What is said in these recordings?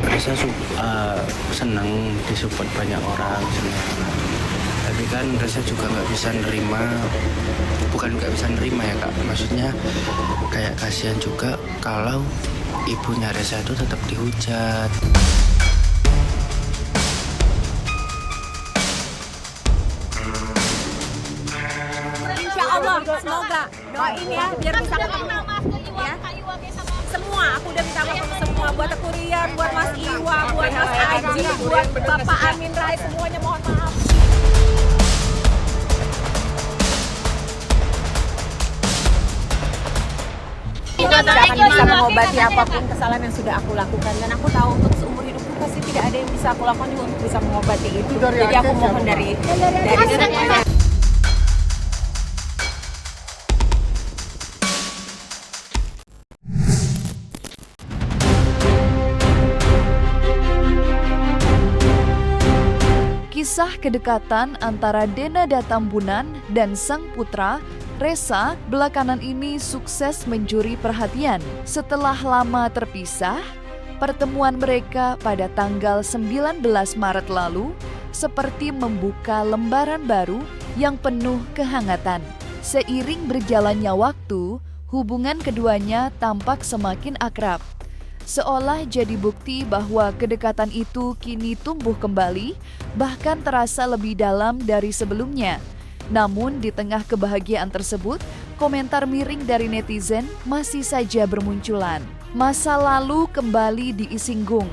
Resa senang disupport banyak orang, senang. Tapi kan Resa juga nggak bisa nerima, bukan nggak bisa nerima ya kak, maksudnya kayak kasihan juga kalau ibunya Resa itu tetap dihujat. Insya Allah, semoga doain ya biar bisa ketemu ya. Semua, aku udah minta maaf semua buat Teku Rian, buat Mas Iwa, buat Mas Aji, buat Bapak Amin Rais, semuanya mohon maaf. Kita tidak akan bisa mengobati apapun kesalahan yang sudah aku lakukan, dan aku tahu untuk seumur hidupku pasti tidak ada yang bisa aku lakukan juga untuk bisa mengobati itu. Jadi aku mohon dari semuanya. Kisah kedekatan antara Denada Tambunan dan sang putra, Resa, belakangan ini sukses mencuri perhatian. Setelah lama terpisah, pertemuan mereka pada tanggal 19 Maret lalu seperti membuka lembaran baru yang penuh kehangatan. Seiring berjalannya waktu, hubungan keduanya tampak semakin akrab. Seolah jadi bukti bahwa kedekatan itu kini tumbuh kembali, bahkan terasa lebih dalam dari sebelumnya. Namun di tengah kebahagiaan tersebut, komentar miring dari netizen masih saja bermunculan. Masa lalu kembali diisinggung.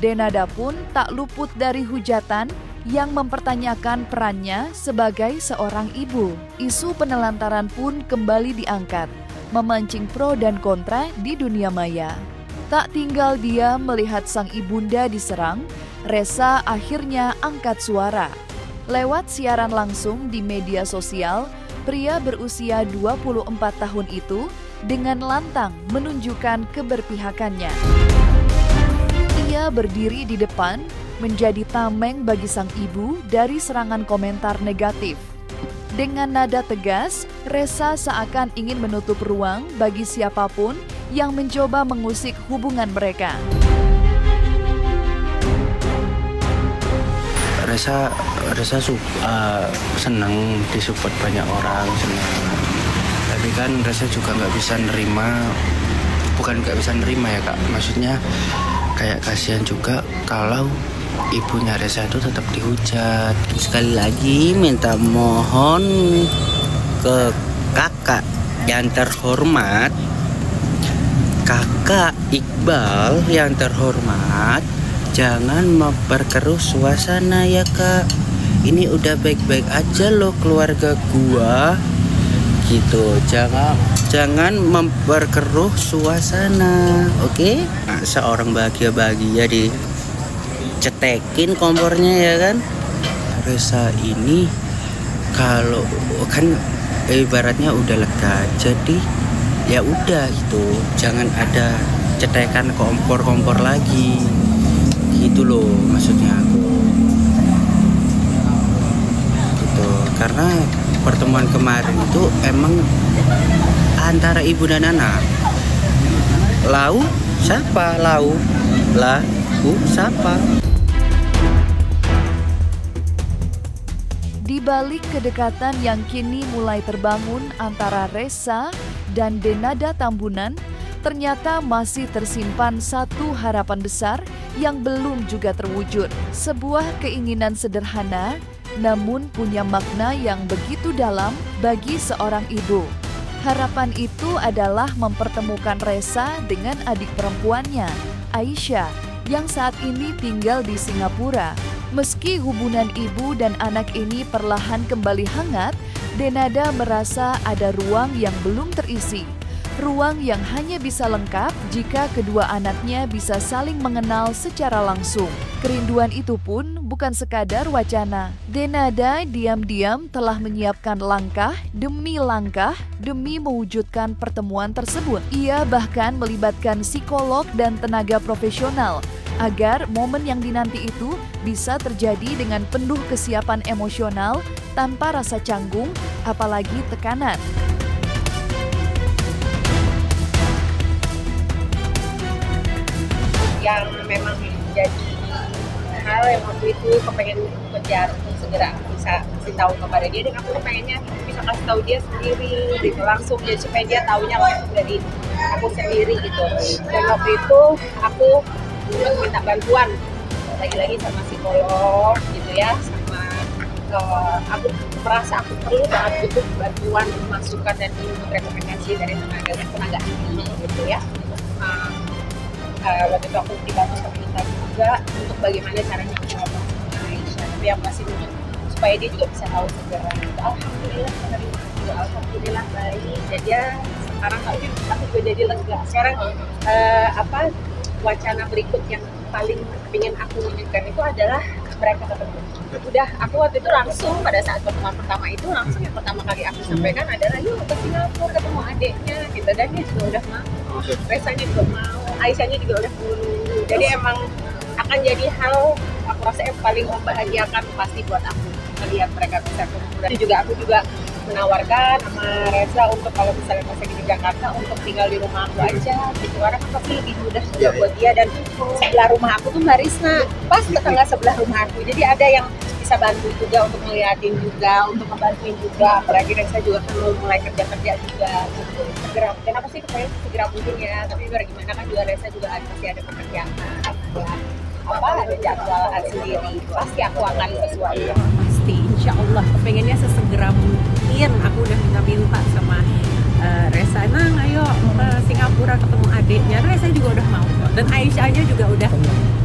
Denada pun tak luput dari hujatan yang mempertanyakan perannya sebagai seorang ibu. Isu penelantaran pun kembali diangkat, memancing pro dan kontra di dunia maya. Tak tinggal dia melihat sang ibunda diserang, Resa akhirnya angkat suara. Lewat siaran langsung di media sosial, pria berusia 24 tahun itu dengan lantang menunjukkan keberpihakannya. Ia berdiri di depan, menjadi tameng bagi sang ibu dari serangan komentar negatif. Dengan nada tegas, Resa seakan ingin menutup ruang bagi siapapun yang mencoba mengusik hubungan mereka. Resa senang disupport banyak orang, senang. Tapi kan Resa juga nggak bisa nerima, bukan nggak bisa nerima ya kak, maksudnya kayak kasihan juga kalau ibunya Resa itu tetap dihujat. Sekali lagi minta mohon ke kakak yang terhormat, Kakak Iqbal yang terhormat, jangan memperkeruh suasana ya kak. Ini udah baik-baik aja loh keluarga gua, gitu. Jangan memperkeruh suasana, oke? Nah, seorang bahagia-bahagia dicetekin kompornya ya kan. Resa ini kalau kan ibaratnya udah lega, jadi ya udah itu, jangan ada cetekan kompor lagi, gitu loh maksudnya aku. Gitu, karena pertemuan kemarin itu emang antara ibu dan anak. Lau siapa? Lau siapa? Di balik kedekatan yang kini mulai terbangun antara Resa dan Denada Tambunan, ternyata masih tersimpan satu harapan besar yang belum juga terwujud. Sebuah keinginan sederhana, namun punya makna yang begitu dalam bagi seorang ibu. Harapan itu adalah mempertemukan Resa dengan adik perempuannya, Aisyah, yang saat ini tinggal di Singapura. Meski hubungan ibu dan anak ini perlahan kembali hangat, Denada merasa ada ruang yang belum terisi. Ruang yang hanya bisa lengkap jika kedua anaknya bisa saling mengenal secara langsung. Kerinduan itu pun bukan sekadar wacana. Denada diam-diam telah menyiapkan langkah demi mewujudkan pertemuan tersebut. Ia bahkan melibatkan psikolog dan tenaga profesional agar momen yang dinanti itu bisa terjadi dengan penuh kesiapan emosional tanpa rasa canggung, apalagi tekanan. jadi hal yang waktu itu kepengen kejar untuk segera bisa kasih tahu kepada dia, dan aku pengennya bisa kasih tahu dia sendiri gitu langsung, jadi supaya dia taunya langsung dari aku sendiri gitu. Dan waktu itu aku minta bantuan lagi-lagi sama psikolog gitu ya, sama aku merasa aku perlu banget butuh bantuan, masukan dan input rekomendasi dari tenaga ahli gitu ya. Waktu itu aku dibantu sama Nita juga untuk bagaimana caranya aku ngomong sama Aisyah, tapi yang masih dulu supaya dia juga bisa tahu segera. Alhamdulillah menerima juga, alhamdulillah baik. Jadi ya sekarang aku juga jadi lega. Sekarang wacana berikut yang paling ingin aku wujudkan itu adalah mereka ketemu. Udah, aku waktu itu langsung pada saat pertemuan pertama itu langsung yang pertama kali aku sampaikan adalah yuk ke Singapura ketemu adiknya gitu, dan dia juga udah mau, Resanya juga mau, Aisyahnya juga udah menunggu. Jadi emang akan jadi hal aku rasa yang paling membahagiakan pasti buat aku melihat mereka bisa ketemu. Dan juga aku juga menawarkan sama Reza untuk kalau misalnya pas lagi di Jakarta untuk tinggal di rumah aku aja gitu, karena kan pasti lebih mudah juga buat dia. Dan sebelah rumah aku tuh Mbak Risna, pas tetangga sebelah rumah aku, jadi ada yang bisa bantu juga untuk ngeliatin juga, untuk ngebantuin juga, apalagi Reza juga kan mau mulai kerja juga gitu. Segera, kenapa sih kepengen segera mungkin ya, tapi biar gimana kan juga Reza juga pasti ada pekerjaan, ada jadwal sendiri, pasti aku akan sesuaikan. Pasti, insya Allah kepengennya sesegera mungkin. Aku udah minta sama Reza, ayo ke Singapura ketemu adiknya. Reza juga udah mau, dan Aisyahnya juga udah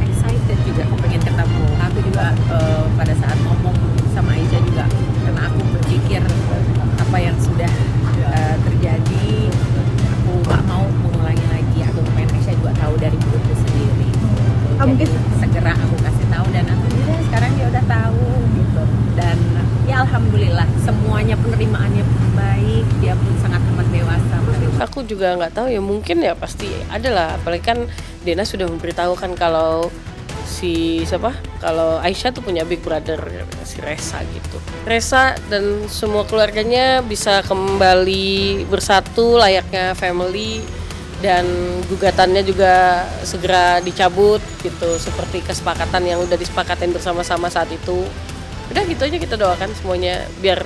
excited juga kepengen ketemu. Aku juga pada saat ngomong sama Aisyah juga, karena aku berpikir apa yang sudah terjadi, aku gak mau mengulangi lagi. Aku pengen Aisyah juga tahu dari mulutku sendiri. Jadi segera aku kasih tahu, dan alhamdulillah sekarang dia udah tahu gitu. Dan ya alhamdulillah semuanya penerimaannya baik, dia pun sangat amat dewasa menerima. Aku juga nggak tahu ya, mungkin ya pasti ada lah, apalagi kan Dena sudah memberitahukan kalau kalau Aisyah tuh punya big brother si Reza gitu. Reza dan semua keluarganya bisa kembali bersatu layaknya family, dan gugatannya juga segera dicabut gitu, seperti kesepakatan yang udah disepakatin bersama-sama saat itu. Udah gitu aja, kita doakan semuanya biar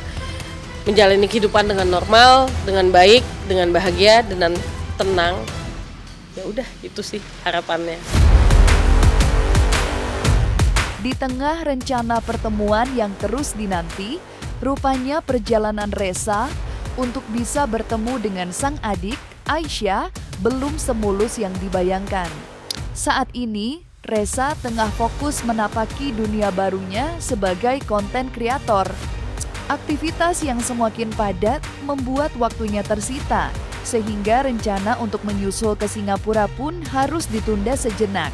menjalani kehidupan dengan normal, dengan baik, dengan bahagia, dengan tenang. Ya udah, itu sih harapannya. Di tengah rencana pertemuan yang terus dinanti, rupanya perjalanan Reza untuk bisa bertemu dengan sang adik, Aisyah, belum semulus yang dibayangkan. Saat ini, Reza tengah fokus menapaki dunia barunya sebagai konten kreator. Aktivitas yang semakin padat membuat waktunya tersita, sehingga rencana untuk menyusul ke Singapura pun harus ditunda sejenak.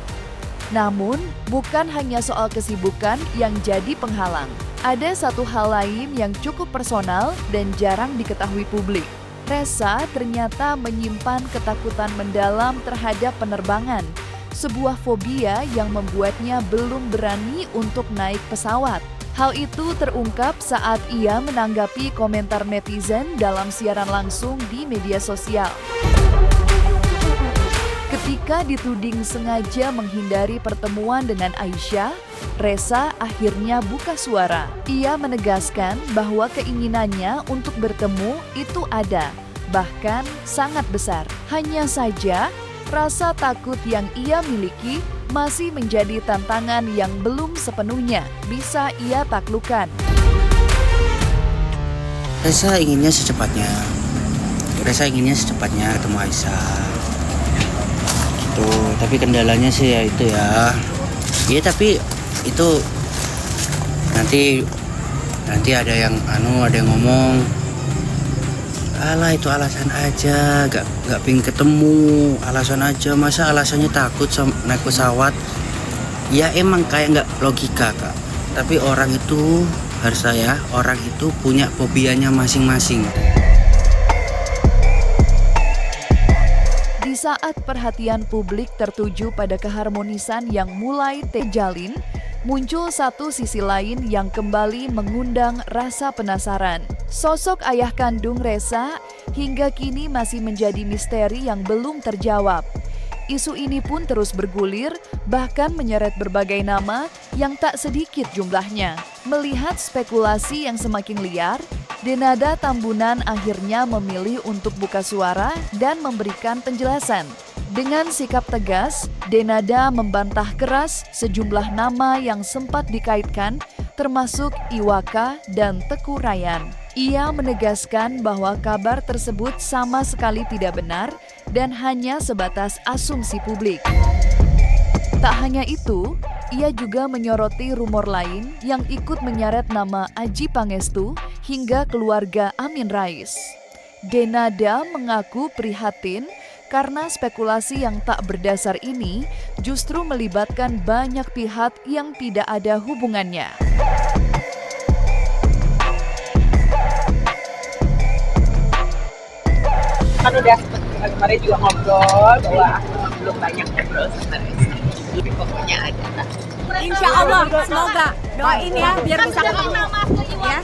Namun, bukan hanya soal kesibukan yang jadi penghalang. Ada satu hal lain yang cukup personal dan jarang diketahui publik. Reza ternyata menyimpan ketakutan mendalam terhadap penerbangan, sebuah fobia yang membuatnya belum berani untuk naik pesawat. Hal itu terungkap saat ia menanggapi komentar netizen dalam siaran langsung di media sosial. Ketika dituding sengaja menghindari pertemuan dengan Aisyah, Reza akhirnya buka suara. Ia menegaskan bahwa keinginannya untuk bertemu itu ada, bahkan sangat besar. Hanya saja, rasa takut yang ia miliki masih menjadi tantangan yang belum sepenuhnya bisa ia taklukkan. Reza inginnya secepatnya ketemu Aisyah. Gitu. Tapi kendalanya sih ya itu ya. Iya, tapi itu nanti ada yang ngomong, alah itu alasan aja, gak pengen ketemu, alasan aja, masa alasannya takut naik pesawat. Ya emang kayak gak logika Kak, tapi orang itu punya fobianya masing-masing. Di saat perhatian publik tertuju pada keharmonisan yang mulai terjalin, muncul satu sisi lain yang kembali mengundang rasa penasaran. Sosok ayah kandung Reza hingga kini masih menjadi misteri yang belum terjawab. Isu ini pun terus bergulir, bahkan menyeret berbagai nama yang tak sedikit jumlahnya. Melihat spekulasi yang semakin liar, Denada Tambunan akhirnya memilih untuk buka suara dan memberikan penjelasan. Dengan sikap tegas, Denada membantah keras sejumlah nama yang sempat dikaitkan, termasuk Iwaka dan Teku Rayyan. Ia menegaskan bahwa kabar tersebut sama sekali tidak benar dan hanya sebatas asumsi publik. Tak hanya itu, ia juga menyoroti rumor lain yang ikut menyeret nama Adjie Pangestu hingga keluarga Amin Rais. Denada mengaku prihatin karena spekulasi yang tak berdasar ini justru melibatkan banyak pihak yang tidak ada hubungannya. Kan udah kemarin juga ngobrol bahwa aku belum banyak ngobrol sama Reza. Jadi pokoknya ada lah. Insya Allah, semoga doain ya biar bisa ketemu ya.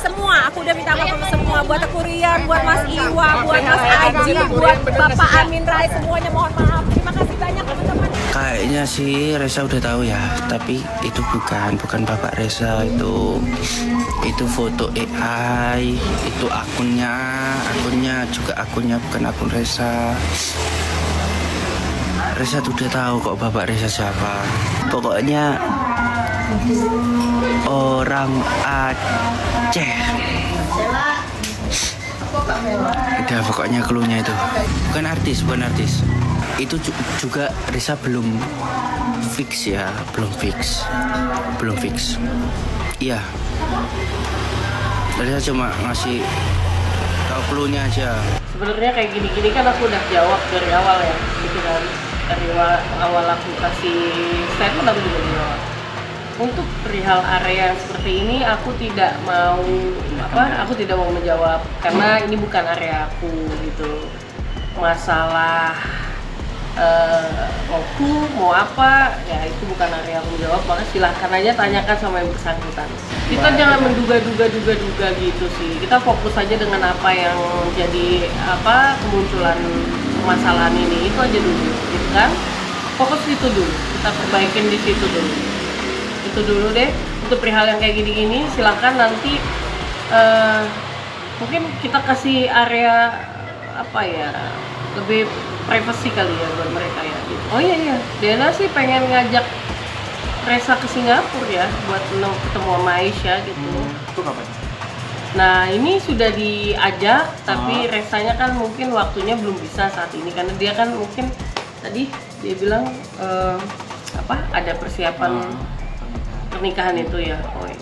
Semua, aku udah minta maaf sama semua, buat Teku Rayyan, buat Mas Iwa, buat Mas Adjie, buat Bapak Amin Rais, semuanya mohon maaf. Terima kasih banyak teman-teman. Kayaknya sih Reza udah tahu ya, tapi itu bukan Bapak Reza, itu foto AI, itu akunnya juga akunnya bukan akun Reza. Reza tuh udah tahu kok Bapak Reza siapa. Pokoknya orang Aceh. Udah pokoknya cluenya itu. Bukan artis. Itu juga Reza belum fix ya, belum fix. Iya. Reza cuma ngasih tahu cluenya aja. Sebenarnya kayak gini-gini kan aku udah jawab dari awal ya, gitu kan. Dari awal aku kasih statement aku juga jawab. Untuk perihal area seperti ini aku tidak mau menjawab karena ini bukan area aku gitu. Masalah mau apa ya itu bukan area aku jawab, maka silahkan aja tanyakan sama yang bersangkutan. Kita jangan menduga-duga gitu sih. Kita fokus aja dengan apa yang jadi kemunculan permasalahan ini, itu aja dulu gitu kan. Fokus itu dulu, kita perbaikin di situ dulu. Itu dulu deh. Untuk perihal yang kayak gini-gini silahkan nanti mungkin kita kasih area lebih privacy kali ya buat mereka ya gitu. Oh iya, Dena sih pengen ngajak Reza ke Singapura ya buat ketemu sama Aisyah gitu. Itu kapan? Nah ini sudah diajak, tapi Rezanya kan mungkin waktunya belum bisa saat ini karena dia kan mungkin tadi dia bilang ada persiapan pernikahan itu ya. Oh, iya.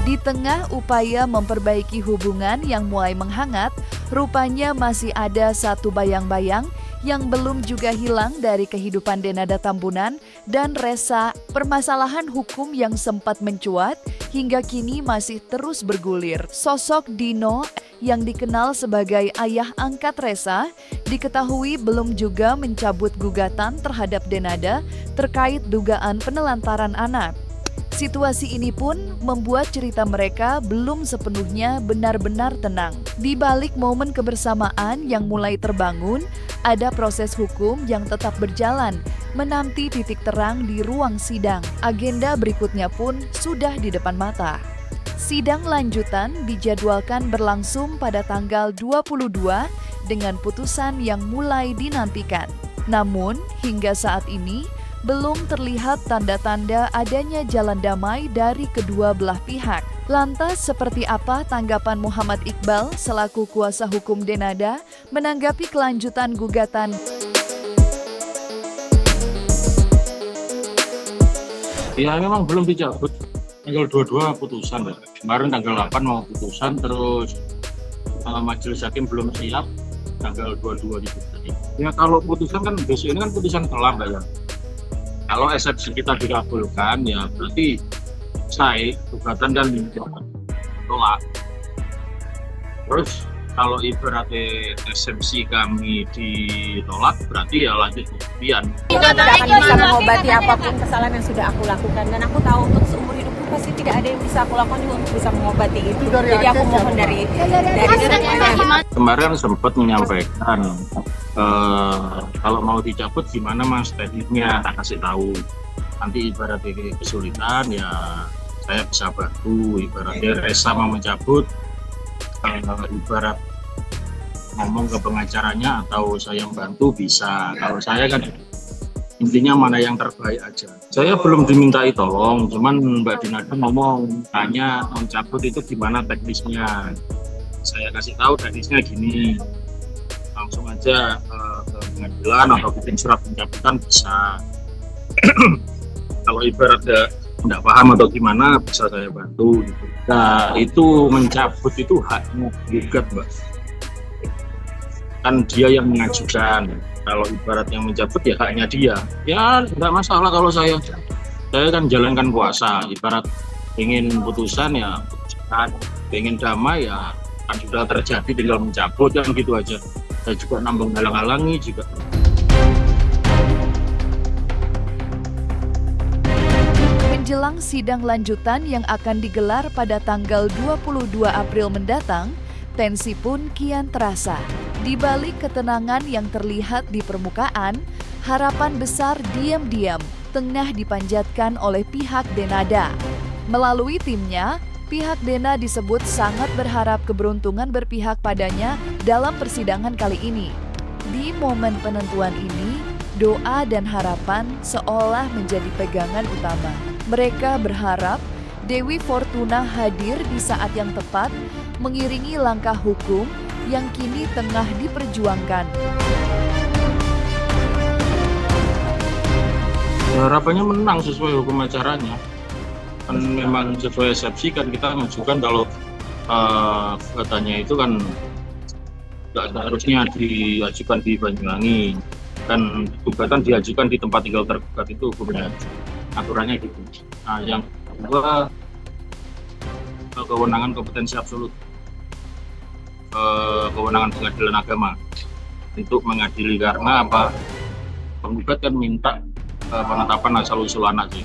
Di tengah upaya memperbaiki hubungan yang mulai menghangat, rupanya masih ada satu bayang-bayang yang belum juga hilang dari kehidupan Denada Tambunan dan Reza. Permasalahan hukum yang sempat mencuat hingga kini masih terus bergulir. Sosok Dino yang dikenal sebagai ayah angkat Reza diketahui belum juga mencabut gugatan terhadap Denada terkait dugaan penelantaran anak. Situasi ini pun membuat cerita mereka belum sepenuhnya benar-benar tenang. Di balik momen kebersamaan yang mulai terbangun, ada proses hukum yang tetap berjalan, menanti titik terang di ruang sidang. Agenda berikutnya pun sudah di depan mata. Sidang lanjutan dijadwalkan berlangsung pada tanggal 22 dengan putusan yang mulai dinantikan. Namun, hingga saat ini, belum terlihat tanda-tanda adanya jalan damai dari kedua belah pihak. Lantas seperti apa tanggapan Muhammad Iqbal selaku kuasa hukum Denada menanggapi kelanjutan gugatan? Ya memang belum dicabut. Tanggal 22 putusan. Kemarin tanggal 8 mau putusan, terus majelis hakim belum siap, tanggal 22 diputuskan. Ya kalau putusan kan besok ini kan putusan kelam ya. Kalau eksepsi kita dikabulkan, ya berarti saya gugatan dan tolak. Terus kalau ibaratnya eksepsi kami ditolak, berarti ya lanjut pembuktian. Tidak akan bisa mengobati apapun kesalahan yang sudah aku lakukan dan aku tahu untuk seumur hidupku pasti tidak ada yang bisa aku lakukan juga untuk bisa mengobati itu. Jadi aku mohon dari semuanya. Kemarin sempat menyampaikan kalau mau dicabut gimana Mas tekniknya, tak kasih tahu. Nanti ibarat kesulitan ya saya bisa bantu. Ibaratnya Resa mau mencabut, ibarat ngomong ke pengacaranya atau saya bantu bisa. Kalau saya kan intinya mana yang terbaik aja. Saya belum dimintai tolong, cuman Mbak Dinada ngomong tanya mencabut itu gimana teknisnya. Saya kasih tahu teknisnya gini, langsung aja ke pengadilan atau bikin surat pencabutan bisa. Kalau ibarat nggak paham atau gimana bisa saya bantu gitu. Nah itu mencabut itu haknya gugat Mbak, kan dia yang mengajukan. Kalau ibarat yang mencabut ya haknya dia, ya nggak masalah. Kalau saya kan jalankan kuasa, ibarat ingin putusan ya putusan, ingin damai ya kan sudah terjadi tinggal mencabut kan gitu aja. Saya juga nambah halang-halangi juga. Menjelang sidang lanjutan yang akan digelar pada tanggal 22 April mendatang, tensi pun kian terasa. Di balik ketenangan yang terlihat di permukaan, harapan besar diam-diam tengah dipanjatkan oleh pihak Denada. Melalui timnya, pihak Dena disebut sangat berharap keberuntungan berpihak padanya dalam persidangan kali ini. Di momen penentuan ini, doa dan harapan seolah menjadi pegangan utama. Mereka berharap Dewi Fortuna hadir di saat yang tepat, mengiringi langkah hukum yang kini tengah diperjuangkan. Harapannya menang sesuai hukum acaranya. Kan memang sesuai eksepsi kan kita mengajukan kalau katanya itu kan nggak seharusnya diajukan di Banyuwangi. Kan gugatan diajukan di tempat tinggal tergugat itu hukumnya. Aturannya gitu. Nah yang kedua kewenangan kompetensi absolut. Kewenangan pengadilan agama untuk mengadili karena apa, penggugat kan minta penetapan asal-usul anak sih,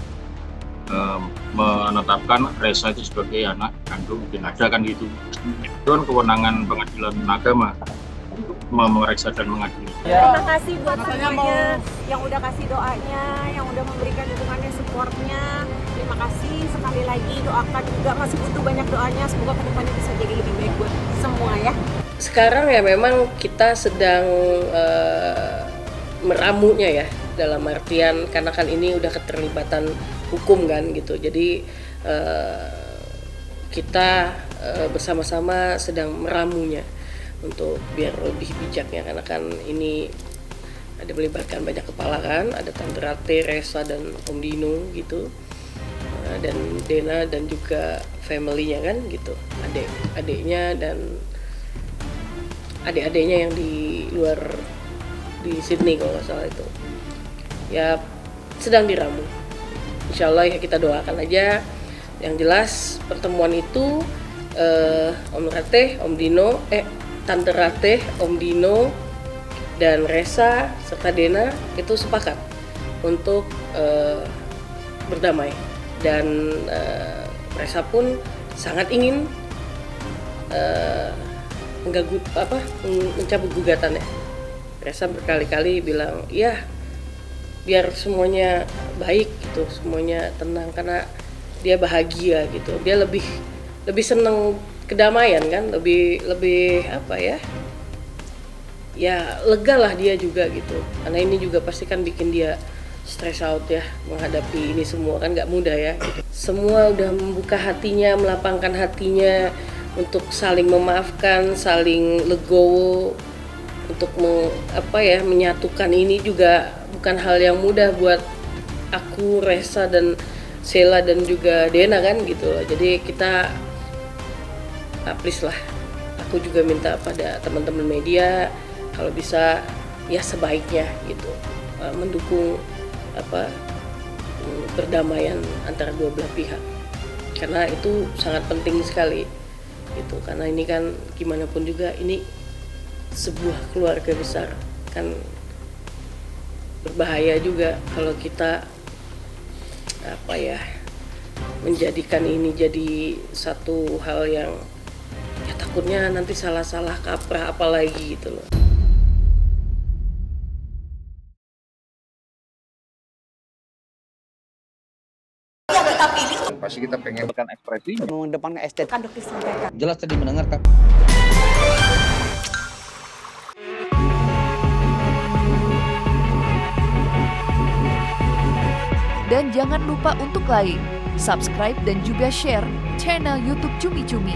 menetapkan Resa itu sebagai anak kandung Dinada kan gitu. Itu kan kewenangan pengadilan agama untuk memeriksa dan mengadili. Terima kasih buat semuanya yang udah kasih doanya, yang udah memberikan dukungannya, supportnya. Terima kasih sekali lagi, doakan juga, masih butuh banyak doanya, semoga kedepannya bisa jadi lebih baik buat semua ya. Sekarang ya memang kita sedang meramunya ya, dalam artian karena kan ini udah keterlibatan hukum kan gitu. Jadi kita bersama-sama sedang meramunya untuk biar lebih bijaknya, karena kan ini ada melibatkan banyak kepala kan, ada Tante Rate, Resa dan Om Dino gitu, dan Dena dan juga family-nya kan gitu, adik-adiknya dan adik-adiknya yang di luar di Sydney kalau nggak salah itu ya, sedang diramu. Insya Allah ya kita doakan aja. Yang jelas pertemuan itu Om Rate, Om Dino, Tante Rate, Om Dino dan Resa serta Dena itu sepakat untuk berdamai, dan Resa pun sangat ingin mencabut gugatannya. Resa berkali-kali bilang ya biar semuanya baik gitu, semuanya tenang, karena dia bahagia gitu, dia lebih seneng kedamaian kan, lebih apa ya lega lah dia juga gitu, karena ini juga pasti kan bikin dia stress out ya menghadapi ini semua kan nggak mudah ya gitu. Semua udah membuka hatinya, melapangkan hatinya untuk saling memaafkan, saling legowo, untuk menyatukan ini juga bukan hal yang mudah buat aku, Resa dan Sheila dan juga Dena kan gitu. Jadi kita please lah, aku juga minta pada teman-teman media kalau bisa ya sebaiknya gitu mendukung perdamaian antara dua belah pihak, karena itu sangat penting sekali gitu. Karena ini kan gimana pun juga ini sebuah keluarga besar kan, berbahaya juga kalau kita menjadikan ini jadi satu hal yang ya takutnya nanti salah-salah kaprah apalagi gitu loh. Pasti kita pengen ekspresinya, mengedepankan estetika. jelas tadi mendengarkan. Dan jangan lupa untuk like, subscribe dan juga share channel YouTube Cumi Cumi.